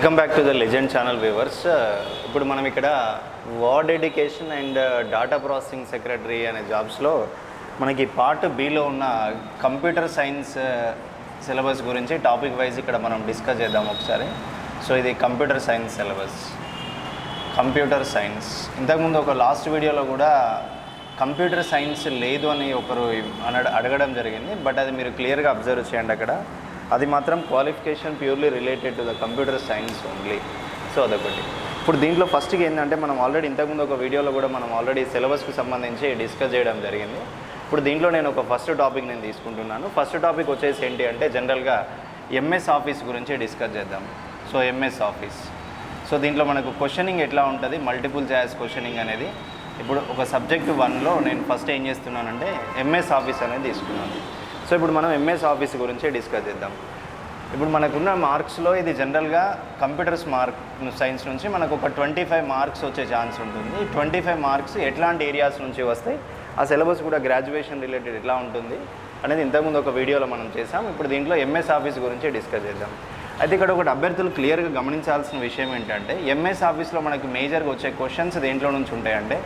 Welcome back to the legend channel viewers. ఇప్పుడు మనం ఇక్కడ word education and data processing secretary అనే జాబ్స్లో మనకి పార్ట్ బిలో ఉన్న కంప్యూటర్ సైన్స్ సిలబస్ గురించి టాపిక్ వైజ్ ఇక్కడ మనం డిస్కస్ చేద్దాం ఒకసారి. సో ఇది computer science syllabus. Computer science ఇంతకుముందు ఒక లాస్ట్ వీడియోలో కూడా కంప్యూటర్ సైన్స్ లేదు అని ఒకరు అడగడం జరిగింది. బట్ అది మీరు క్లియర్గా అబ్జర్వ్ చేయండి. అక్కడ అది మాత్రం qualification purely related to the computer science only. So అదొకటి. ఇప్పుడు దీంట్లో ఫస్ట్కి ఏంటంటే మనం ఆల్రెడీ ఇంతకుముందు ఒక వీడియోలో కూడా మనం ఆల్రెడీ సిలబస్కి సంబంధించి డిస్కస్ చేయడం జరిగింది. ఇప్పుడు దీంట్లో నేను ఒక ఫస్ట్ టాపిక్ నేను తీసుకుంటున్నాను. ఫస్ట్ టాపిక్ వచ్చేసి ఏంటి అంటే జనరల్గా ఎంఎస్ ఆఫీస్ గురించి డిస్కస్ చేద్దాం. So MS office. సో దీంట్లో మనకు క్వశ్చనింగ్ ఎట్లా ఉంటుంది, మల్టిపుల్ చాయిస్ క్వశ్చనింగ్ అనేది. ఇప్పుడు ఒక సబ్జెక్ట్ 1లో నేను ఫస్ట్ ఏం చేస్తున్నానంటే ఎంఎస్ ఆఫీస్ అనేది తీసుకున్నాను. సో ఇప్పుడు మనం ఎంఎస్ ఆఫీస్ గురించి డిస్కస్ చేద్దాం. ఇప్పుడు మనకున్న మార్క్స్లో ఇది జనరల్గా కంప్యూటర్స్ సైన్స్ నుంచి మనకు ఒక 25 మార్క్స్ వచ్చే ఛాన్స్ ఉంటుంది. 25 మార్క్స్ ఎట్లాంటి ఏరియాస్ నుంచి వస్తాయి, ఆ సిలబస్ కూడా గ్రాడ్యుయేషన్ రిలేటెడ్ ఎట్లా ఉంటుంది అనేది ఇంతకుముందు ఒక వీడియోలో మనం చేసాం. ఇప్పుడు దీంట్లో ఎంఎస్ ఆఫీస్ గురించి డిస్కస్ చేద్దాం. అయితే ఇక్కడ ఒకటి అభ్యర్థులు క్లియర్గా గమనించాల్సిన విషయం ఏంటంటే ఎంఎస్ ఆఫీస్లో మనకి మేజర్గా వచ్చే క్వశ్చన్స్ దేంట్లో నుంచి ఉంటాయంటే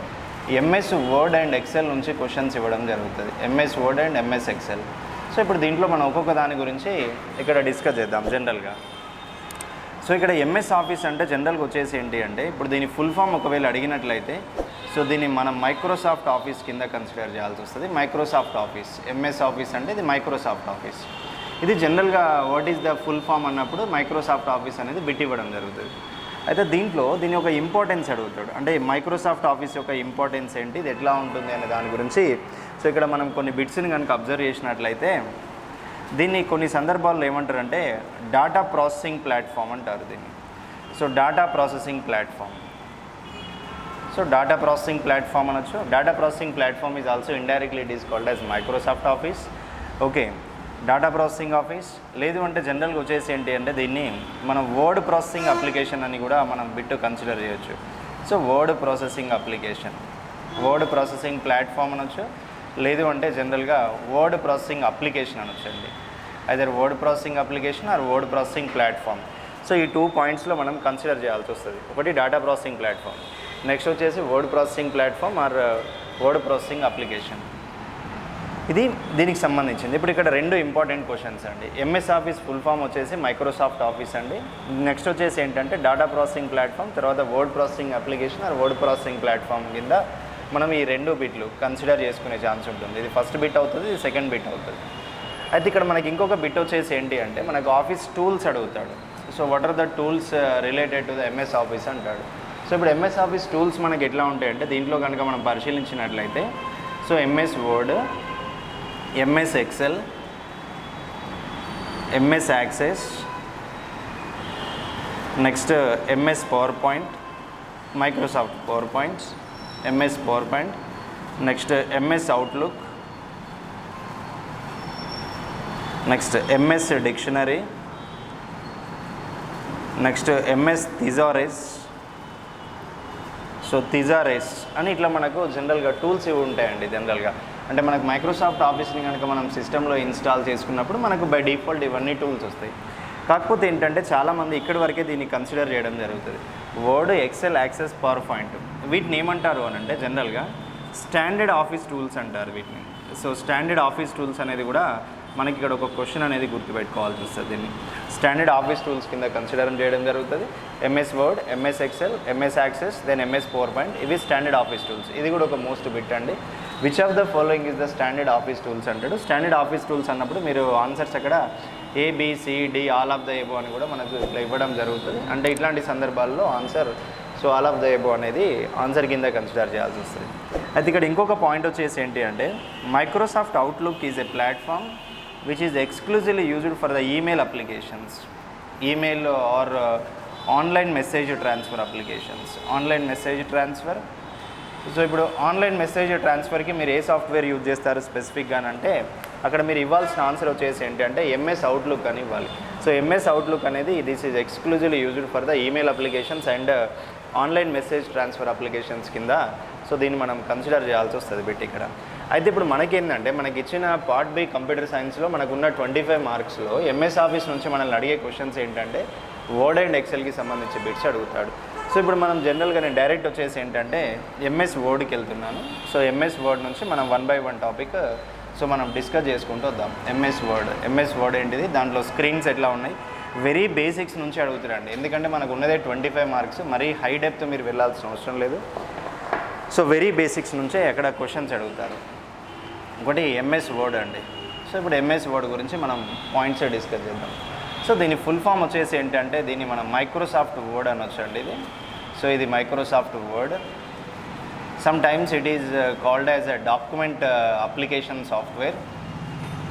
ఎంఎస్ వర్డ్ అండ్ ఎక్సెల్ నుంచి క్వశ్చన్స్ ఇవ్వడం జరుగుతుంది. MS word and MS Excel. So ఇప్పుడు దీంట్లో మనం ఒక్కొక్క దాని గురించి ఇక్కడ డిస్కస్ చేద్దాం జనరల్గా. సో ఇక్కడ ఎంఎస్ ఆఫీస్ అంటే జనరల్గా వచ్చేసి ఏంటి అంటే ఇప్పుడు దీని ఫుల్ ఫామ్ ఒకవేళ అడిగినట్లయితే సో దీన్ని మనం మైక్రోసాఫ్ట్ ఆఫీస్ కింద కన్సిడర్ చేయాల్సి వస్తుంది. Microsoft office. ఎంఎస్ ఆఫీస్ అంటే ఇది మైక్రోసాఫ్ట్ ఆఫీస్. ఇది జనరల్గా what is the full form అన్నప్పుడు మైక్రోసాఫ్ట్ ఆఫీస్ అనేది బిట్ ఇవ్వడం జరుగుతుంది. అయితే దీంట్లో దీని యొక్క ఇంపార్టెన్స్ అడుగుతాడు. అంటే మైక్రోసాఫ్ట్ ఆఫీస్ యొక్క ఇంపార్టెన్స్ ఏంటి, ఇది ఎట్లా ఉంటుంది అనే దాని గురించి. సో ఇక్కడ మనం కొన్ని బిట్స్ని కనుక అబ్జర్వ్ చేసినట్లయితే దీన్ని కొన్ని సందర్భాల్లో ఏమంటారంటే డాటా ప్రాసెసింగ్ ప్లాట్ఫామ్ అంటారు దీన్ని. So data processing platform. So data processing platform అనొచ్చు. Data processing platform is also indirectly it is called as Microsoft Office. Okay, data processing office. లేదు అంటే జనరల్గా వచ్చేసి ఏంటి అంటే దీన్ని మనం వర్డ్ ప్రాసెసింగ్ అప్లికేషన్ అని కూడా మనం బిట్ కన్సిడర్ చేయొచ్చు. So word processing application, word processing platform అనొచ్చు. లేదు అంటే జనరల్గా వర్డ్ ప్రాసెసింగ్ అప్లికేషన్ అనొచ్చండి. Either word processing application or word processing platform. So ఈ 2 పాయింట్స్లో మనం కన్సిడర్ చేయాల్సి వస్తుంది. ఒకటి డాటా ప్రాసెసింగ్ ప్లాట్ఫామ్, నెక్స్ట్ వచ్చేసి word processing platform or word processing application. ఇది దీనికి సంబంధించింది. ఇప్పుడు ఇక్కడ 2 ఇంపార్టెంట్ క్వశ్చన్స్ అండి. ఎంఎస్ ఆఫీస్ ఫుల్ ఫామ్ వచ్చేసి మైక్రోసాఫ్ట్ ఆఫీస్ అండి. నెక్స్ట్ వచ్చేసి ఏంటంటే డాటా ప్రాసెసింగ్ ప్లాట్ఫామ్, తర్వాత word processing application or word processing platform కింద మనం ఈ 2 బిట్లు కన్సిడర్ చేసుకునే ఛాన్స్ ఉంటుంది. ఇది ఫస్ట్ బిట్ అవుతుంది, ఇది సెకండ్ బిట్ అవుతుంది. అయితే ఇక్కడ మనకి ఇంకొక బిట్ వచ్చేసి ఏంటి అంటే మనకు ఆఫీస్ టూల్స్ అడుగుతాడు. So what are the tools related to the MS Office అంటాడు. సో ఇప్పుడు ఎంఎస్ ఆఫీస్ టూల్స్ మనకి ఎట్లా ఉంటాయంటే దీంట్లో కనుక మనం పరిశీలించినట్లయితే so MS Word, MS Excel, MS Access, next MS PowerPoint, Microsoft PowerPoints, MS PowerPoint, next MS Outlook, next MS dictionary, next MS thesaurus. So thesaurus అని ఇట్లా మనకు జనరల్గా టూల్స్ ఇవి ఉంటాయండి. జనరల్గా అంటే మనకు మైక్రోసాఫ్ట్ ఆఫీస్ని కనుక మనం సిస్టంలో ఇన్స్టాల్ చేసుకున్నప్పుడు మనకు బై డిఫాల్ట్ ఇవన్నీ టూల్స్ వస్తాయి. కాకపోతే ఏంటంటే చాలామంది ఇక్కడి వరకే దీన్ని కన్సిడర్ చేయడం జరుగుతుంది. Word, Excel, Access, PowerPoint వీటిని ఏమంటారు అని అంటే జనరల్గా స్టాండర్డ్ ఆఫీస్ టూల్స్ అంటారు వీటిని. సో స్టాండర్డ్ ఆఫీస్ టూల్స్ అనేది కూడా మనకి ఇక్కడ ఒక క్వశ్చన్ అనేది గుర్తుపెట్టుకోవాల్సి వస్తుంది. దీన్ని స్టాండర్డ్ ఆఫీస్ టూల్స్ కింద కన్సిడర్ చేయడం జరుగుతుంది. MS Word, MS Excel, MS Access, then MS PowerPoint, ఇవి స్టాండర్డ్ ఆఫీస్ టూల్స్. ఇది కూడా ఒక మోస్ట్ బిట్ అండి. Which of the following is the standard office tools అంటాడు. స్టాండర్డ్ ఆఫీస్ టూల్స్ అన్నప్పుడు మీరు ఆన్సర్స్ అక్కడ ABCD all of the above అని కూడా మనకు ఇట్లా ఇవ్వడం జరుగుతుంది. అంటే ఇట్లాంటి సందర్భాల్లో answer so all of the above అనేది ఆన్సర్ కింద కన్సిడర్ చేయాల్సి వస్తుంది. అయితే ఇక్కడ ఇంకొక పాయింట్ వచ్చేసి ఏంటి అంటే Microsoft outlook is a platform which is exclusively used for the email applications, email or online message transfer applications, online message transfer. So ఇప్పుడు ఆన్లైన్ మెసేజ్ ట్రాన్స్ఫర్కి మీరు ఏ సాఫ్ట్వేర్ యూజ్ చేస్తారు స్పెసిఫిక్గా అంటే అక్కడ మీరు ఇవ్వాల్సిన ఆన్సర్ వచ్చేసి ఏంటంటే ఎంఎస్ అవుట్లుక్ అని ఇవ్వాలి. సో ఎంఎస్ అవుట్లుక్ అనేది this is exclusively used for the email applications and online message transfer applications కింద. సో దీన్ని మనం కన్సిడర్ చేయాల్సి వస్తుంది బిట్ ఇక్కడ. అయితే ఇప్పుడు మనకేంటంటే మనకి ఇచ్చిన పార్ట్ బి కంప్యూటర్ సైన్స్లో మనకున్న 25 మార్క్స్లో ఎంఎస్ ఆఫీస్ నుంచి మనల్ని అడిగే క్వశ్చన్స్ ఏంటంటే వర్డ్ అండ్ ఎక్సెల్కి సంబంధించి బిట్స్ అడుగుతాడు. సో ఇప్పుడు మనం జనరల్గా నేను డైరెక్ట్ వచ్చేసి ఏంటంటే ఎంఎస్ వర్డ్కి వెళ్తున్నాను. సో ఎంఎస్ వర్డ్ నుంచి మనం 1 by 1 టాపిక్ సో మనం డిస్కస్ చేసుకుంటూ వద్దాం. ఎంఎస్ వర్డ్ ఏంటిది, దాంట్లో స్క్రీన్స్ ఎట్లా ఉన్నాయి, వెరీ బేసిక్స్ నుంచి అడుగుతారండి. ఎందుకంటే మనకు ఉన్నదే 25 మార్క్స్, మరీ హై డెప్త్ మీరు వెళ్ళాల్సిన అవసరం లేదు. సో వెరీ బేసిక్స్ నుంచే ఎక్కడ క్వశ్చన్స్ అడుగుతారు. ఒకటి ఎంఎస్ వర్డ్ అండి. సో ఇప్పుడు ఎంఎస్ వర్డ్ గురించి మనం పాయింట్స్ డిస్కస్ చేద్దాం. సో దీని ఫుల్ ఫామ్ వచ్చేసి ఏంటంటే దీన్ని మనం మైక్రోసాఫ్ట్ వర్డ్ అనొచ్చు అండి ఇది. సో ఇది Microsoft word. Some times it is called as a document application software.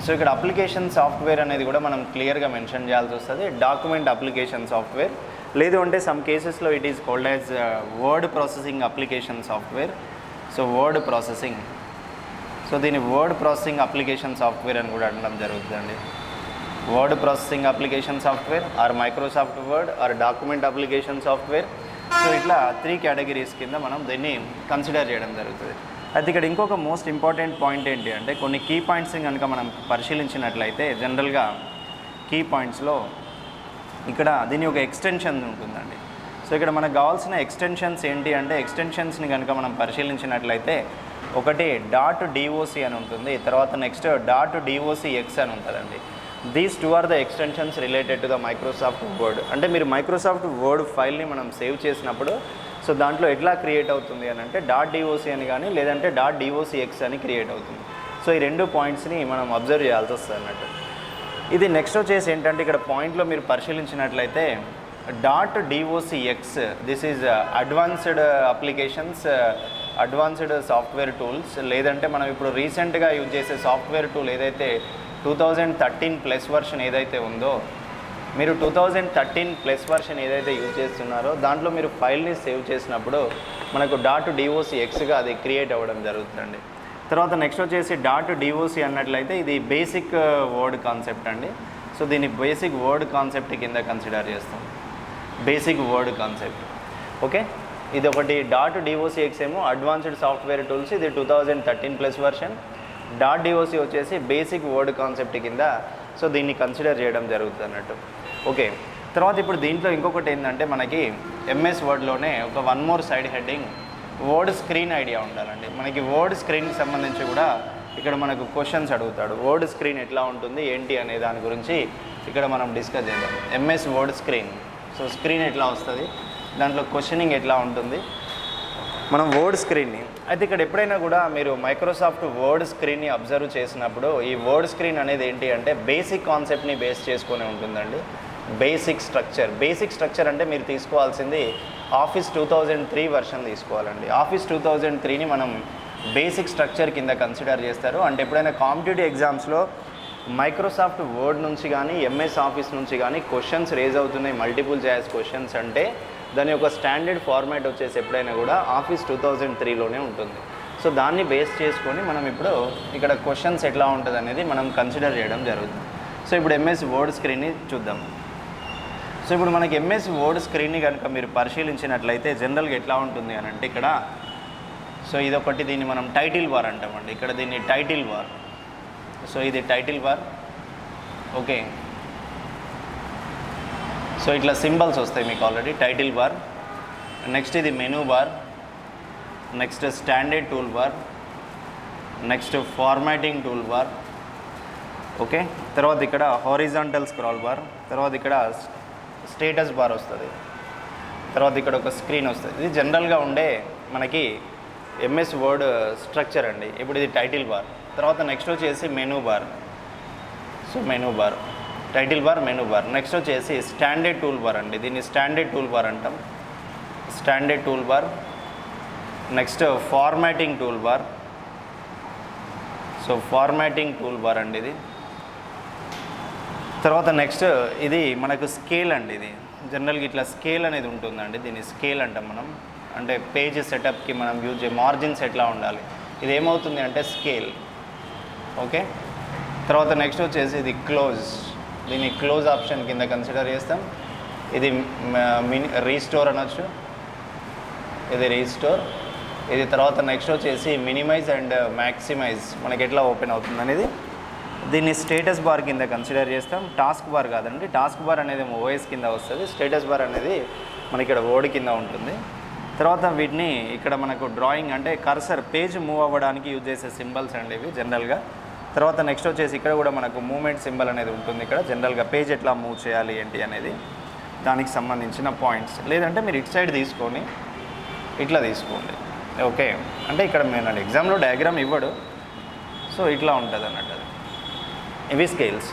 So ఇక్కడ అప్లికేషన్ సాఫ్ట్వేర్ అనేది కూడా మనం క్లియర్గా మెన్షన్ చేయాల్సి వస్తుంది, డాక్యుమెంట్ అప్లికేషన్ సాఫ్ట్వేర్. లేదు అంటే సమ్ కేసెస్లో it is called as word processing application software. So word processing, so దీని వర్డ్ ప్రాసెసింగ్ అప్లికేషన్ సాఫ్ట్వేర్ అని కూడా అనడం జరుగుతుందండి. Word processing application software or Microsoft word or document application software. So ఇట్లా 3 categories కింద మనం దీన్ని కన్సిడర్ చేయడం జరుగుతుంది. అయితే ఇక్కడ ఇంకొక మోస్ట్ ఇంపార్టెంట్ పాయింట్ ఏంటి అంటే కొన్ని కీ పాయింట్స్ని కనుక మనం పరిశీలించినట్లయితే జనరల్గా కీ పాయింట్స్లో ఇక్కడ దీని ఒక ఎక్స్టెన్షన్ ఉంటుందండి. సో ఇక్కడ మనకు కావాల్సిన ఎక్స్టెన్షన్స్ ఏంటి అంటే ఎక్స్టెన్షన్స్ని కనుక మనం పరిశీలించినట్లయితే ఒకటి .doc అని ఉంటుంది, తర్వాత నెక్స్ట్ .docx అని ఉంటుందండి. These 2 are the extensions related to the Microsoft Word. అంటే మీరు మైక్రోసాఫ్ట్ వర్డ్ ఫైల్ని మనం సేవ్ చేసినప్పుడు సో దాంట్లో ఎట్లా క్రియేట్ అవుతుంది అని అంటే .doc అని కానీ లేదంటే .docx అని క్రియేట్ అవుతుంది. సో ఈ 2 పాయింట్స్ని మనం అబ్జర్వ్ చేయాల్సి వస్తుంది అన్నట్టు. ఇది నెక్స్ట్ వచ్చేసి ఏంటంటే ఇక్కడ పాయింట్లో మీరు పరిశీలించినట్లయితే .docx this is advanced applications, advanced software tools. లేదంటే మనం ఇప్పుడు రీసెంట్గా యూజ్ చేసే సాఫ్ట్వేర్ టూల్ ఏదైతే 2013+ వర్షన్ ఏదైతే ఉందో, మీరు 2013+ వర్షన్ ఏదైతే యూజ్ చేస్తున్నారో దాంట్లో మీరు ఫైల్ని సేవ్ చేసినప్పుడు మనకు .docxగా అది క్రియేట్ అవ్వడం జరుగుతుందండి. తర్వాత నెక్స్ట్ వచ్చేసి .doc అన్నట్లయితే ఇది బేసిక్ వర్డ్ కాన్సెప్ట్ అండి. సో దీన్ని బేసిక్ వర్డ్ కాన్సెప్ట్ కింద కన్సిడర్ చేస్తాం, బేసిక్ వర్డ్ కాన్సెప్ట్. ఓకే, ఇది ఒకటి. .docx ఏమో అడ్వాన్స్డ్ సాఫ్ట్వేర్ టూల్స్, ఇది 2013+ వర్షన్. .doc వచ్చేసి బేసిక్ వర్డ్ కాన్సెప్ట్ కింద సో దీన్ని కన్సిడర్ చేయడం జరుగుతుంది అన్నట్టు. ఓకే, తర్వాత ఇప్పుడు దీంట్లో ఇంకొకటి ఏంటంటే మనకి ఎంఎస్ వర్డ్లోనే ఒక 1 more side heading word screen idea ఉండాలండి. మనకి వర్డ్ స్క్రీన్కి సంబంధించి కూడా ఇక్కడ మనకు క్వశ్చన్స్ అడుగుతాడు. వర్డ్ స్క్రీన్ ఎట్లా ఉంటుంది ఏంటి అనే దాని గురించి ఇక్కడ మనం డిస్కస్ చేద్దాం. MS word screen, so screen ఎట్లా వస్తుంది, దాంట్లో క్వశ్చనింగ్ ఎట్లా ఉంటుంది, మనం వర్డ్ స్క్రీన్ని. అయితే ఇక్కడ ఎప్పుడైనా కూడా మీరు మైక్రోసాఫ్ట్ వర్డ్ స్క్రీన్ని అబ్జర్వ్ చేసినప్పుడు ఈ వర్డ్ స్క్రీన్ అనేది ఏంటి అంటే బేసిక్ కాన్సెప్ట్ని బేస్ చేసుకొని ఉంటుందండి. బేసిక్ స్ట్రక్చర్ అంటే మీరు తీసుకోవాల్సింది ఆఫీస్ 2003 వర్షన్ తీసుకోవాలండి. ఆఫీస్ 2003ని మనం బేసిక్ స్ట్రక్చర్ కింద కన్సిడర్ చేస్తారు. అంటే ఎప్పుడైనా కాంపిటేటివ్ ఎగ్జామ్స్లో మైక్రోసాఫ్ట్ వర్డ్ నుంచి కానీ ఎంఎస్ ఆఫీస్ నుంచి కానీ క్వశ్చన్స్ రేజ్ అవుతున్నాయి, మల్టిపుల్ చాయిస్ క్వశ్చన్స్ అంటే దాని యొక్క స్టాండర్డ్ ఫార్మాట్ వచ్చేసి ఎప్పుడైనా కూడా ఆఫీస్ 2003లోనే ఉంటుంది. సో దాన్ని బేస్ చేసుకొని మనం ఇప్పుడు ఇక్కడ క్వశ్చన్స్ ఎట్లా ఉంటుంది అనేది మనం కన్సిడర్ చేయడం జరుగుతుంది. సో ఇప్పుడు ఎంఎస్ వర్డ్ స్క్రీన్ని చూద్దాం. సో ఇప్పుడు మనకి ఎంఎస్ వర్డ్ స్క్రీన్ని కనుక మీరు పరిశీలించినట్లయితే జనరల్గా ఎట్లా ఉంటుంది అని అంటే ఇక్కడ సో ఇదొకటి, దీన్ని మనం టైటిల్ బార్ అంటామండి. ఇక్కడ దీన్ని టైటిల్ బార్, సో ఇది టైటిల్ బార్. ఓకే, సో ఇట్లా సింబల్స్ వస్తాయి మీకు ఆల్రెడీ. టైటిల్ బార్, నెక్స్ట్ ఇది menu bar, next standard tool bar, next formatting tool bar. Okay, తర్వాత ఇక్కడ హారిజాంటల్ స్క్రాల్ బార్, తర్వాత ఇక్కడ స్టేటస్ బార్ వస్తుంది, తర్వాత ఇక్కడ ఒక స్క్రీన్ వస్తుంది. ఇది జనరల్గా ఉండే మనకి ఎంఎస్ వర్డ్ స్ట్రక్చర్ అండి. ఇప్పుడు ఇది టైటిల్ బార్, తర్వాత నెక్స్ట్ వచ్చేసి menu bar. So menu bar, title bar, menu bar. Next వచ్చేసి స్టాండర్డ్ టూల్ బార్ అండి. దీన్ని స్టాండర్డ్ టూల్ బార్ అంటాం, standard tool bar. Next formatting tool bar, so formatting tool bar అండి ఇది. తర్వాత నెక్స్ట్ ఇది మనకు స్కేల్ అండి. ఇది జనరల్గా ఇట్లా స్కేల్ అనేది ఉంటుందండి, దీన్ని స్కేల్ అంటాం మనం. అంటే పేజ్ సెటప్కి మనం యూజ్ చేయ మార్జిన్స్ ఎట్లా ఉండాలి, ఇది ఏమవుతుంది అంటే స్కేల్. ఓకే, తర్వాత నెక్స్ట్ వచ్చేసి ఇది క్లోజ్, దీన్ని క్లోజ్ ఆప్షన్ కింద కన్సిడర్ చేస్తాం. ఇది రీస్టోర్ అనొచ్చు, ఇది రీస్టోర్. ఇది తర్వాత నెక్స్ట్ వచ్చేసి మినిమైజ్ అండ్ మ్యాక్సిమైజ్ మనకి ఎట్లా ఓపెన్ అవుతుంది అనేది దీన్ని స్టేటస్ బార్ కింద కన్సిడర్ చేస్తాం, టాస్క్ బార్ కాదండి. టాస్క్ బార్ అనేది ఓఎస్ కింద వస్తుంది, స్టేటస్ బార్ అనేది మనకి ఇక్కడ వర్డ్ కింద ఉంటుంది. తర్వాత వీటిని ఇక్కడ మనకు డ్రాయింగ్ అంటే కర్సర్ పేజ్ మూవ్ అవ్వడానికి యూజ్ చేసే సింబల్స్ అండి ఇవి జనరల్గా. తర్వాత నెక్స్ట్ వచ్చేసి ఇక్కడ కూడా మనకు మూమెంట్ సింబల్ అనేది ఉంటుంది ఇక్కడ జనరల్గా, పేజ్ ఎట్లా మూవ్ చేయాలి ఏంటి అనేది దానికి సంబంధించిన పాయింట్స్. లేదంటే మీరు ఇటు సైడ్ తీసుకొని ఇట్లా తీసుకోండి, ఓకే. అంటే ఇక్కడ నేను ఎగ్జామ్లో డయాగ్రామ్ ఇవ్వడు, సో ఇట్లా ఉంటుంది అన్నట్టు. ఇవి స్కేల్స్.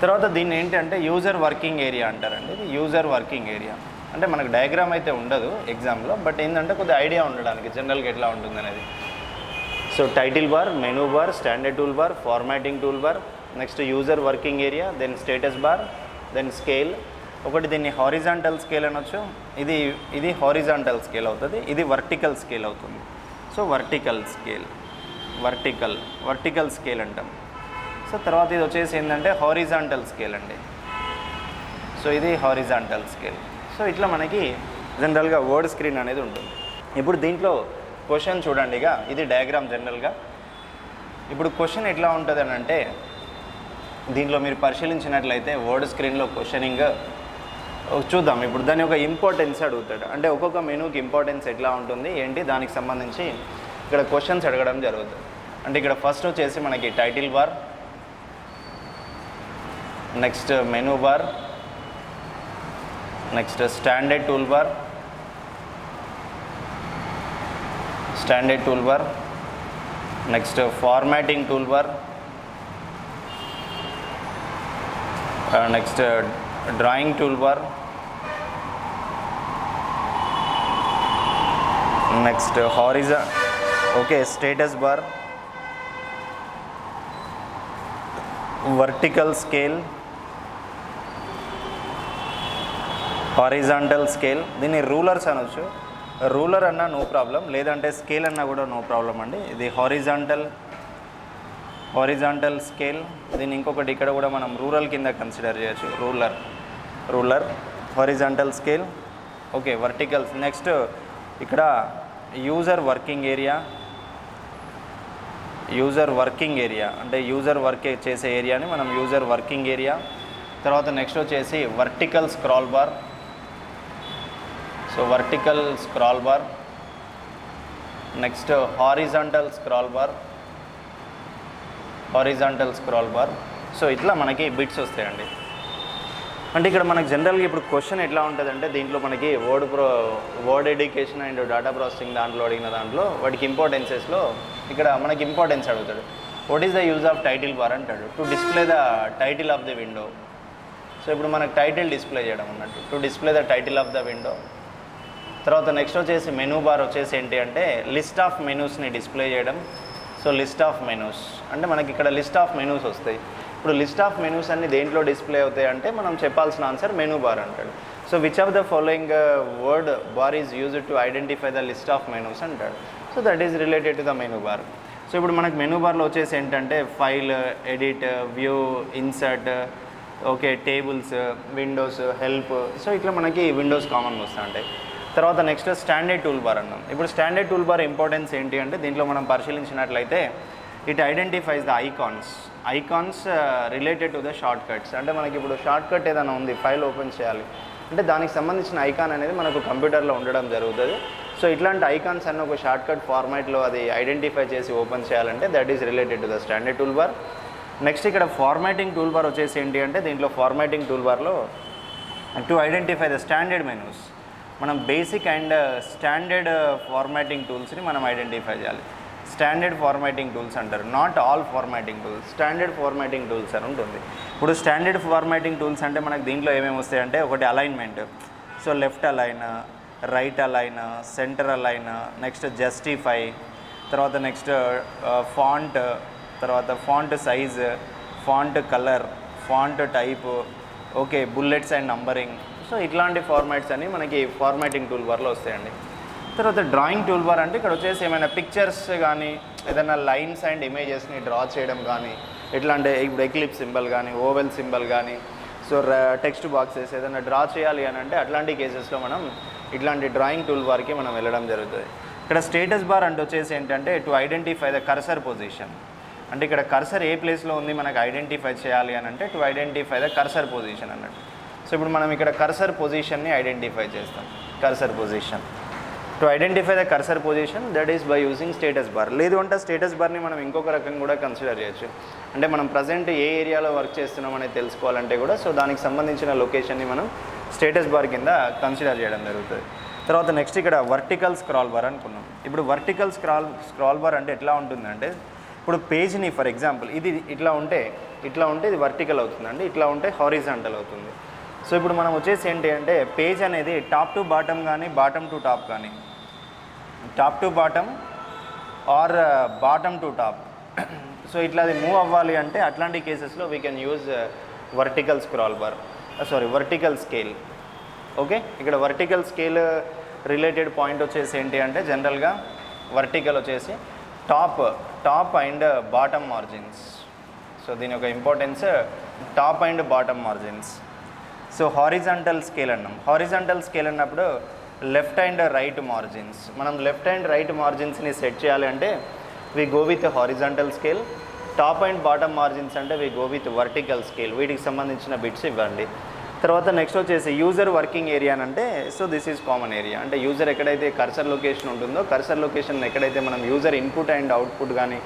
తర్వాత దీన్ని ఏంటంటే యూజర్ వర్కింగ్ ఏరియా అంటారండి. ఇది యూజర్ వర్కింగ్ ఏరియా అంటే మనకు డయాగ్రామ్ అయితే ఉండదు ఎగ్జామ్లో, బట్ ఏంటంటే కొద్దిగా ఐడియా ఉండడానికి జనరల్గా ఎట్లా ఉంటుంది అనేది. So title bar, menu bar, standard tool bar, formatting tool bar, next user working area, then status bar, then scale. ఒకటి దీన్ని హారిజాంటల్ స్కేల్ అనొచ్చు, ఇది హారిజాంటల్ స్కేల్ అవుతుంది, ఇది వర్టికల్ స్కేల్ అవుతుంది. So vertical scale, vertical scale అంటాం. So తర్వాత ఇది వచ్చేసి ఏంటంటే హారిజాంటల్ స్కేల్ అండి. సో ఇది హారిజాంటల్ స్కేల్. సో ఇట్లా మనకి జనరల్గా వర్డ్ స్క్రీన్ అనేది ఉంటుంది. ఇప్పుడు దీంట్లో క్వశ్చన్ చూడండి, ఇక ఇది డయాగ్రామ్ జనరల్గా. ఇప్పుడు క్వశ్చన్ ఎట్లా ఉంటుంది అని అంటే దీంట్లో మీరు పరిశీలించినట్లయితే వర్డ్ స్క్రీన్లో క్వశ్చనింగ్ చూద్దాం. ఇప్పుడు దాని ఒక ఇంపార్టెన్స్ అడుగుతాడు, అంటే ఒక్కొక్క మెనూకి ఇంపార్టెన్స్ ఎట్లా ఉంటుంది ఏంటి దానికి సంబంధించి ఇక్కడ క్వశ్చన్స్ అడగడం జరుగుతుంది. అంటే ఇక్కడ ఫస్ట్ వచ్చేసి మనకి title bar, next menu bar, next standard tool bar, next formatting tool bar, next drawing tool bar, next status bar, vertical scale, horizontal scale. దీన్ని రూలర్స్ అనొచ్చు, రూలర్ అన్నా నో ప్రాబ్లం, లేదంటే స్కేల్ అన్నా కూడా నో ప్రాబ్లం అండి. ఇది horizontal scale. దీన్ని ఇంకొకటి ఇక్కడ కూడా మనం రూరల్ కింద కన్సిడర్ చేయొచ్చు, ruler horizontal scale, okay. Vertical. Next ఇక్కడ యూజర్ వర్కింగ్ ఏరియా అంటే యూజర్ వర్క్ చేసే ఏరియాని మనం యూజర్ వర్కింగ్ ఏరియా. తర్వాత నెక్స్ట్ వచ్చేసి vertical scroll bar. So vertical scroll bar, next horizontal scroll bar. So ఇట్లా మనకి బిట్స్ వస్తాయండి. అంటే ఇక్కడ మనకి జనరల్గా ఇప్పుడు క్వశ్చన్ ఎట్లా ఉంటుందంటే దీంట్లో మనకి word education and data processing దాంట్లో అడిగిన దాంట్లో వాటికి ఇంపార్టెన్సెస్లో ఇక్కడ మనకి ఇంపార్టెన్స్ అడుగుతాడు. What is the use of title bar అంటాడు, to display the title of the window. So ఇప్పుడు మనకు టైటిల్ డిస్ప్లే చేయడం అన్నట్టు, to display the title of the window. తర్వాత నెక్స్ట్ వచ్చేసి మెనూ బార్ వచ్చేసి ఏంటి అంటే లిస్ట్ ఆఫ్ మెనూస్ని డిస్ప్లే చేయడం. సో లిస్ట్ ఆఫ్ మెనూస్ అంటే మనకి ఇక్కడ లిస్ట్ ఆఫ్ మెనూస్ వస్తాయి. ఇప్పుడు లిస్ట్ ఆఫ్ మెనూస్ అన్ని దేంట్లో డిస్ప్లే అవుతాయి అంటే మనం చెప్పాల్సిన ఆన్సర్ మెనూ బార్ అంటాడు. So which of the following word bar is used to identify the list of menus అంటాడు. So that is related to the menu bar. So ఇప్పుడు మనకు మెనూ బార్లో వచ్చేసి ఏంటంటే file, edit, view, insert, okay, tables, windows, help. So ఇట్లా మనకి Windows కామన్గా వస్తూ ఉంటాయి. తర్వాత నెక్స్ట్ స్టాండర్డ్ టూల్ బార్ అన్నాం. ఇప్పుడు స్టాండర్డ్ టూల్ బార్ ఇంపార్టెన్స్ ఏంటి అంటే దీంట్లో మనం పరిశీలించినట్లయితే it identifies the icons related to the short cuts. అంటే మనకి ఇప్పుడు షార్ట్ కట్ ఏదైనా ఉంది, ఫైల్ ఓపెన్ చేయాలి అంటే దానికి సంబంధించిన ఐకాన్ అనేది మనకు కంప్యూటర్లో ఉండడం జరుగుతుంది. సో ఇట్లాంటి ఐకాన్స్ అన్న ఒక షార్ట్ కట్ ఫార్మాట్లో అది ఐడెంటిఫై చేసి ఓపెన్ చేయాలంటే that is related to the standard tool bar. Next ఇక్కడ ఫార్మాటింగ్ టూల్ బార్ వచ్చేసి ఏంటి అంటే దీంట్లో ఫార్మాటింగ్ టూల్ బార్లో to identify the standard menus. మనం బేసిక్ అండ్ స్టాండర్డ్ ఫార్మాటింగ్ టూల్స్ని మనం ఐడెంటిఫై చేయాలి. స్టాండర్డ్ ఫార్మాటింగ్ టూల్స్ అంటారు, not all formatting tools, standard formatting tools అని ఉంటుంది. ఇప్పుడు స్టాండర్డ్ ఫార్మాటింగ్ టూల్స్ అంటే మనకు దీంట్లో ఏమేమి వస్తాయంటే ఒకటి alignment. So left align, right align, centre align, next justify, తర్వాత నెక్స్ట్ ఫాంట్, తర్వాత font size, font colour, font type, okay, bullets and numbering. So ఇట్లాంటి ఫార్మాట్స్ అన్ని మనకి ఫార్మాటింగ్ టూల్ బార్లో వస్తాయండి. తర్వాత డ్రాయింగ్ టూల్ బార్ అంటే ఇక్కడ వచ్చేసి ఏమైనా పిక్చర్స్ కానీ ఏదైనా లైన్స్ అండ్ ఇమేజెస్ని డ్రా చేయడం కానీ, ఎట్లా అంటే ఇప్పుడు ఎక్లిప్ సింబల్ కానీ, ఓవెల్ సింబల్ కానీ, సో టెక్స్ట్ బాక్సెస్ ఏదైనా డ్రా చేయాలి అని అంటే అట్లాంటి కేసెస్లో మనం ఇట్లాంటి డ్రాయింగ్ టూల్ బార్కి మనం వెళ్ళడం జరుగుతుంది. ఇక్కడ స్టేటస్ బార్ అంటే వచ్చేసి ఏంటంటే to identify the cursor position. అంటే ఇక్కడ కర్సర్ ఏ ప్లేస్లో ఉంది మనకు ఐడెంటిఫై చేయాలి అని అంటే to identify the cursor position అన్నట్టు. సో ఇప్పుడు మనం ఇక్కడ కర్సర్ పొజిషన్ని ఐడెంటిఫై చేస్తాం. Cursor position to identify the cursor position that is by using status bar. లేదు అంటే స్టేటస్ బార్ని మనం ఇంకొక రకంగా కూడా కన్సిడర్ చేయొచ్చు. అంటే మనం ప్రజెంట్ ఏ ఏరియాలో వర్క్ చేస్తున్నాం అనేది తెలుసుకోవాలంటే కూడా సో దానికి సంబంధించిన లొకేషన్ని మనం స్టేటస్ బార్ కింద కన్సిడర్ చేయడం జరుగుతుంది. తర్వాత నెక్స్ట్ ఇక్కడ వర్టికల్ స్క్రాల్ బార్ అనుకున్నాం. ఇప్పుడు వర్టికల్ స్క్రాల్ బార్ అంటే ఎట్లా ఉంటుందంటే ఇప్పుడు పేజ్ని ఫర్ ఎగ్జాంపుల్ ఇది ఇట్లా ఉంటే ఇది వర్టికల్ అవుతుందండి, ఇట్లా ఉంటే హారిజాంటల్ అవుతుంది. సో ఇప్పుడు మనం వచ్చేసి ఏంటి అంటే పేజ్ అనేది టాప్ టు బాటమ్ కానీ బాటమ్ టు టాప్ కానీ top to bottom or bottom to top so ఇట్లా అది మూవ్ అవ్వాలి అంటే అట్లాంటి కేసెస్లో we can use vertical scroll bar vertical scale. Okay, ఇక్కడ వర్టికల్ స్కేల్ రిలేటెడ్ పాయింట్ వచ్చేసి ఏంటి అంటే జనరల్గా వర్టికల్ వచ్చేసి top and bottom margins. So దీని యొక్క importance top and bottom margins. So horizontal scale అన్నాం. హారిజాంటల్ స్కేల్ అన్నప్పుడు లెఫ్ట్ అండ్ రైట్ మార్జిన్స్. మనం లెఫ్ట్ అండ్ రైట్ మార్జిన్స్ని సెట్ చేయాలి అంటే we go with horizontal scale. Top and bottom margins అంటే we go with vertical scale. వీటికి సంబంధించిన bits ఇవ్వండి. తర్వాత నెక్స్ట్ వచ్చేసి యూజర్ వర్కింగ్ ఏరియా అంటే so this is common area. అంటే యూజర్ ఎక్కడైతే కర్సర్ లొకేషన్ ఉంటుందో కర్సర్ లొకేషన్ ఎక్కడైతే మనం యూజర్ ఇన్పుట్ అండ్ అవుట్పుట్ కానీ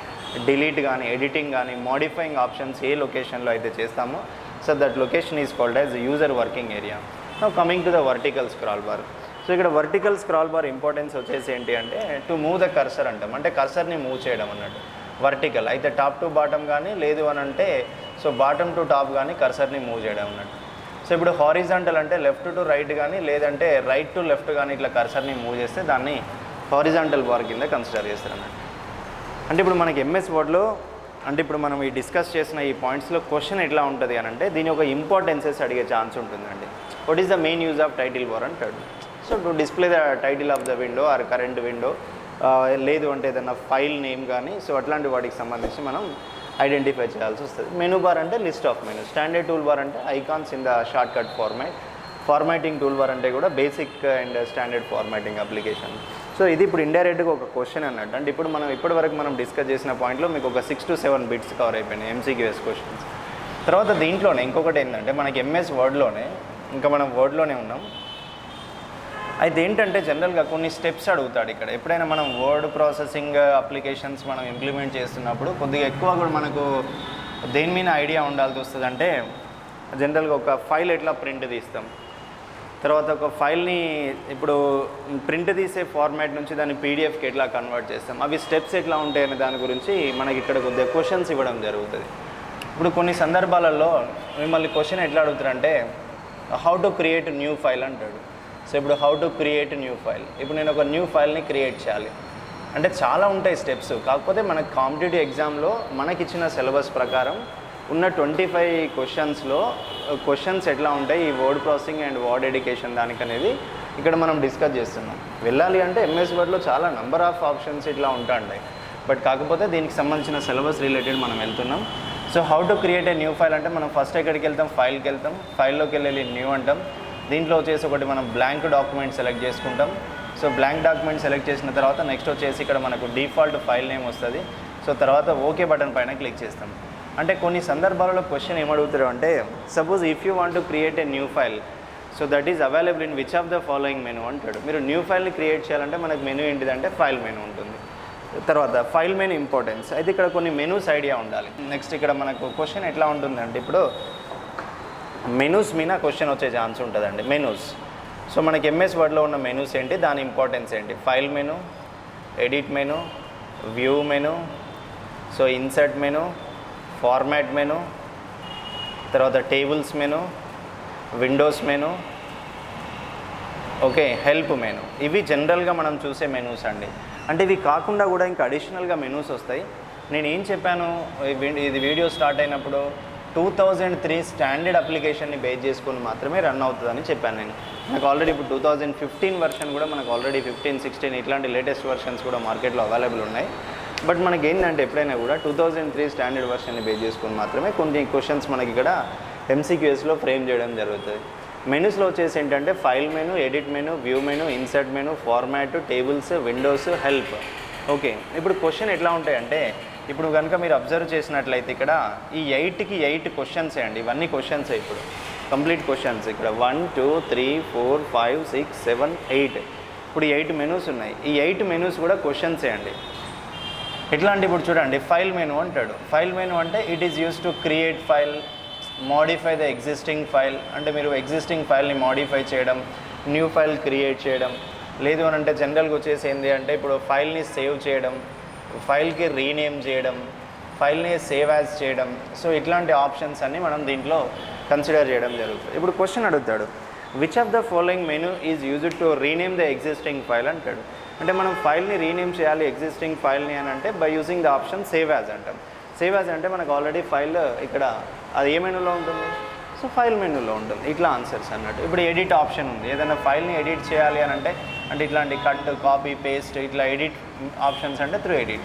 డిలీట్ కానీ ఎడిటింగ్ కానీ మోడిఫైయింగ్ ఆప్షన్స్ ఏ లొకేషన్లో అయితే చేస్తామో so that location is called as user working area. Now coming to the vertical scroll bar. So ఇక్కడ వర్టికల్ స్క్రాల్ బార్ ఇంపార్టెన్స్ వచ్చేసి ఏంటి అంటే టు మూవ్ ద కర్సర్ అంటాం. అంటే కర్సర్ని మూవ్ చేయడం అన్నట్టు వర్టికల్ అయితే టాప్ టు బాటమ్ కానీ లేదు అని అంటే సో బాటమ్ టు టాప్ కానీ కర్సర్ని మూవ్ చేయడం అన్నట్టు. సో ఇప్పుడు హారిజాంటల్ అంటే లెఫ్ట్ టు రైట్ కానీ లేదంటే రైట్ టు లెఫ్ట్ కానీ ఇట్లా కర్సర్ని మూవ్ చేస్తే దాన్ని హారిజాంటల్ బార్ కింద కన్సిడర్ చేస్తారు అన్నట్టు. అంటే ఇప్పుడు మనకి ఎంఎస్ వర్డ్లో అంటే ఇప్పుడు మనం ఈ డిస్కస్ చేసిన ఈ పాయింట్స్లో క్వశ్చన్ ఎట్లా ఉంటుంది అని అంటే దీని ఒక ఇంపార్టెన్సెస్ అడిగే ఛాన్స్ ఉంటుందండి. What is the main use of title bar అంటాడు. So to display the title of the window or current window లేదు అంటే ఏదైనా ఫైల్ నేమ్ కానీ సో అట్లాంటి వాటికి సంబంధించి మనం ఐడెంటిఫై చేయాల్సి వస్తుంది. మెనూ బార్ అంటే list of menu. Standard tool bar అంటే icons in the shortcut formatting tool bar అంటే కూడా basic and standard formatting application. So ఇది ఇప్పుడు ఇండైరెక్ట్గా ఒక క్వశ్చన్ అన్నట్టు. అంటే ఇప్పుడు మనం ఇప్పటివరకు మనం డిస్కస్ చేసిన పాయింట్లో మీకు ఒక 6 to 7 బిట్స్ కవర్ అయిపోయినాయి ఎంసీక్యూఎస్ క్వశ్చన్స్. తర్వాత దీంట్లోనే ఇంకొకటి ఏంటంటే మనకి ఎంఎస్ వర్డ్లోనే ఇంకా మనం వర్డ్లోనే ఉన్నాం. అయితే ఏంటంటే జనరల్గా కొన్ని స్టెప్స్ అడుగుతాడు ఇక్కడ. ఎప్పుడైనా మనం వర్డ్ ప్రాసెసింగ్ అప్లికేషన్స్ మనం ఇంప్లిమెంట్ చేస్తున్నప్పుడు కొద్దిగా ఎక్కువ కూడా మనకు దేని మీద ఐడియా ఉండాల్సి వస్తుంది. అంటే జనరల్గా ఒక ఫైల్ ఎట్లా ప్రింట్ తీస్తాం, తర్వాత ఒక ఫైల్ని ఇప్పుడు ప్రింట్ తీసే ఫార్మాట్ నుంచి దాన్ని పీడిఎఫ్కి ఎట్లా కన్వర్ట్ చేస్తాం, అవి స్టెప్స్ ఎట్లా ఉంటాయనే దాని గురించి మనకి ఇక్కడ కొద్దిగా క్వశ్చన్స్ ఇవ్వడం జరుగుతుంది. ఇప్పుడు కొన్ని సందర్భాలలో మిమ్మల్ని క్వశ్చన్ ఎట్లా అడుగుతారంటే how to create new file అంటాడు. సో ఇప్పుడు how to create new file, ఇప్పుడు నేను ఒక న్యూ ఫైల్ని క్రియేట్ చేయాలి అంటే చాలా ఉంటాయి స్టెప్స్. కాకపోతే మనకు కాంపిటేటివ్ ఎగ్జామ్లో మనకిచ్చిన సిలబస్ ప్రకారం ఉన్న 25 క్వశ్చన్స్లో క్వశ్చన్స్ ఎట్లా ఉంటాయి ఈ word processing and word education దానికి అనేది ఇక్కడ మనం డిస్కస్ చేస్తున్నాం. వెళ్ళాలి అంటే ఎంఎస్ వర్డ్లో చాలా నెంబర్ ఆఫ్ ఆప్షన్స్ ఇట్లా ఉంటాయి. బట్ కాకపోతే దీనికి సంబంధించిన సిలబస్ రిలేటెడ్ మనం వెళ్తున్నాం. So how to create a new file అంటే మనం ఫస్ట్ ఎక్కడికి వెళ్తాం, ఫైల్కి వెళ్తాం, ఫైల్లోకి వెళ్ళి న్యూ అంటాం. దీంట్లో వచ్చేసి ఒకటి మనం బ్లాంక్ డాక్యుమెంట్ సెలెక్ట్ చేసుకుంటాం. సో బ్లాంక్ డాక్యుమెంట్ సెలెక్ట్ చేసిన తర్వాత నెక్స్ట్ వచ్చేసి ఇక్కడ మనకు డిఫాల్ట్ ఫైల్ నేమ్ వస్తుంది. సో తర్వాత ఓకే బటన్ పైన క్లిక్ చేస్తాం. అంటే కొన్ని సందర్భాలలో క్వశ్చన్ ఏమడుగుతారు అంటే suppose if you want to create a new file so that is available in which of the following menu అంటాడు. మీరు న్యూ ఫైల్ని క్రియేట్ చేయాలంటే మనకు మెనూ ఏంటిదంటే ఫైల్ మెనూ ఉంటుంది. తర్వాత ఫైల్ మెనూ ఇంపార్టెన్స్ అయితే ఇక్కడ కొన్ని మెనూస్ ఐడియా ఉండాలి. నెక్స్ట్ ఇక్కడ మనకు క్వశ్చన్ ఎట్లా ఉంటుందంటే ఇప్పుడు మెనూస్ మీద క్వశ్చన్ వచ్చే ఛాన్స్ ఉంటుందండి. మెనూస్ సో మనకి ఎంఎస్ వర్డ్లో ఉన్న మెనూస్ ఏంటి, దాని ఇంపార్టెన్స్ ఏంటి, file menu, edit menu, view menu, so insert menu, format menu, తర్వాత tables menu, windows menu, okay help menu. ఇవి జనరల్గా మనం చూసే మెనూస్ అండి. అంటే ఇవి కాకుండా కూడా ఇంకా అడిషనల్గా మెనూస్ వస్తాయి. నేను ఏం చెప్పాను ఇది వీడియో స్టార్ట్ అయినప్పుడు 2003 స్టాండర్డ్ అప్లికేషన్ని బేస్ చేసుకొని మాత్రమే రన్ అవుతుందని చెప్పాను నేను. నాకు ఆల్రెడీ ఇప్పుడు 2015 వర్షన్ కూడా మనకు ఆల్రెడీ 15, 16 ఇట్లాంటి లేటెస్ట్ వర్షన్స్ కూడా మార్కెట్లో అవైలబుల్ ఉన్నాయి. బట్ మనకి ఏంటంటే ఎప్పుడైనా కూడా 2003 స్టాండర్డ్ వర్షన్ని బేస్ చేసుకొని మాత్రమే కొన్ని క్వశ్చన్స్ మనకి ఇక్కడ ఎంసీక్యూఎస్లో ఫ్రేమ్ చేయడం జరుగుతుంది. మెనూస్లో వచ్చేసి ఏంటంటే file menu, edit menu, view menu, insert menu, format, tables, windows, help. Okay ఇప్పుడు క్వశ్చన్ ఎట్లా ఉంటాయంటే ఇప్పుడు కనుక మీరు అబ్జర్వ్ చేసినట్లయితే ఇక్కడ ఈ 8కి 8 క్వశ్చన్సే అండి, ఇవన్నీ క్వశ్చన్సే ఇప్పుడు కంప్లీట్ క్వశ్చన్స్. ఇక్కడ 1 2 3 4 5 6 7 8 ఇప్పుడు 8 మెనూస్ ఉన్నాయి. ఈ 8 మెనూస్ కూడా క్వశ్చన్సే అండి. ఎట్లా అంటే ఇప్పుడు చూడండి, ఫైల్ మెనూ అంటాడు. ఫైల్ మెనూ అంటే it is use to create file, modify the existing file, అంటే మీరు ఎగ్జిస్టింగ్ ఫైల్ని మోడిఫై చేయడం, న్యూ ఫైల్ క్రియేట్ చేయడం, లేదు అని అంటే జనరల్గా వచ్చేసి ఏంటి అంటే ఇప్పుడు ఫైల్ని సేవ్ చేయడం, ఫైల్కి రీనేమ్ చేయడం, ఫైల్ని సేవ్ యాజ్ చేయడం. సో ఇట్లాంటి ఆప్షన్స్ అన్నీ మనం దీంట్లో కన్సిడర్ చేయడం జరుగుతుంది. ఇప్పుడు క్వశ్చన్ అడుగుతాడు, which of the following menu is used to rename the existing file అంటాడు. అంటే మనం ఫైల్ని రీనేమ్ చేయాలి ఎగ్జిస్టింగ్ ఫైల్ని అని అంటే by using the option save as అంటాం. సేవ్ యాజ్ అంటే మనకు ఆల్రెడీ ఫైల్ ఇక్కడ అది ఏ మెనూలో ఉంటుంది, సో ఫైల్ మెనూలో ఉంటుంది. ఇట్లా ఆన్సర్స్ అన్నట్టు. ఇప్పుడు ఎడిట్ ఆప్షన్ ఉంది, ఏదైనా ఫైల్ని ఎడిట్ చేయాలి అని అంటే ఇట్లాంటి కట్, కాపీ, పేస్ట్ ఇట్లా ఎడిట్ ఆప్షన్స్ అంటే త్రూ ఎడిట్.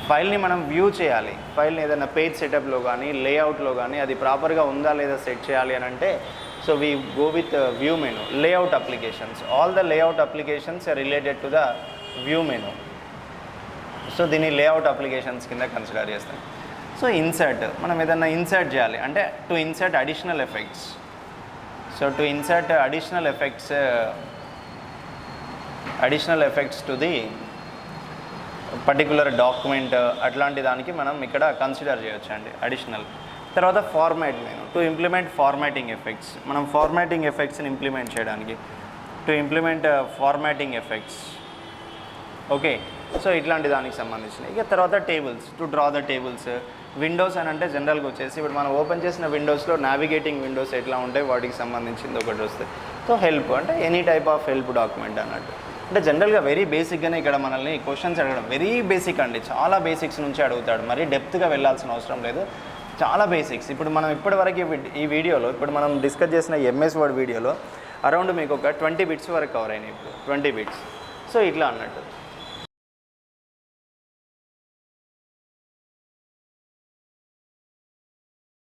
ఫైల్ని మనం వ్యూ చేయాలి, ఫైల్ని ఏదైనా పేజ్ సెటప్లో కానీ లేఅవుట్లో కానీ అది ప్రాపర్గా ఉందా లేదా సెట్ చేయాలి అని అంటే so we go with view menu. Layout applications, all the layout applications are related to the view menu. So దీన్ని లేఅవుట్ అప్లికేషన్స్ కింద కన్సిడర్ చేస్తాం. సో ఇన్సర్ట్, మనం ఏదైనా ఇన్సర్ట్ చేయాలి అంటే to insert additional effects. So to insert additional effects to the particular document, అట్లాంటి దానికి మనం ఇక్కడ కన్సిడర్ చేయొచ్చు అండి అడిషనల్. తర్వాత format menu, to implement formatting effects, మనం ఫార్మాటింగ్ ఎఫెక్ట్స్ని ఇంప్లిమెంట్ చేయడానికి to implement formatting effects. Okay, so ఇట్లాంటి దానికి సంబంధించిన. ఇక తర్వాత tables, to draw the tables. Windows అని అంటే జనరల్గా వచ్చేసి ఇప్పుడు మనం ఓపెన్ చేసిన విండోస్లో నావిగేటింగ్ విండోస్ ఎట్లా ఉంటాయి వాటికి సంబంధించింది ఒకటి వస్తుంది. సో హెల్ప్ అంటే any type of help document అన్నట్టు. అంటే జనరల్గా వెరీ బేసిక్గానే ఇక్కడ మనల్ని క్వశ్చన్స్ అడగడం వెరీ బేసిక్ అండి, చాలా బేసిక్స్ నుంచి అడుగుతాడు, మరీ డెప్త్గా వెళ్ళాల్సిన అవసరం లేదు, చాలా బేసిక్స్. ఇప్పుడు మనం ఇప్పటివరకు ఈ వీడియోలో ఇప్పుడు మనం డిస్కస్ చేసిన ఎంఎస్ వర్డ్ వీడియోలో అరౌండ్ మీకు ఒక 20 బిట్స్ వరకు కవర్ అయినాయి, ఇప్పుడు 20 బిట్స్. సో ఇట్లా అన్నట్టు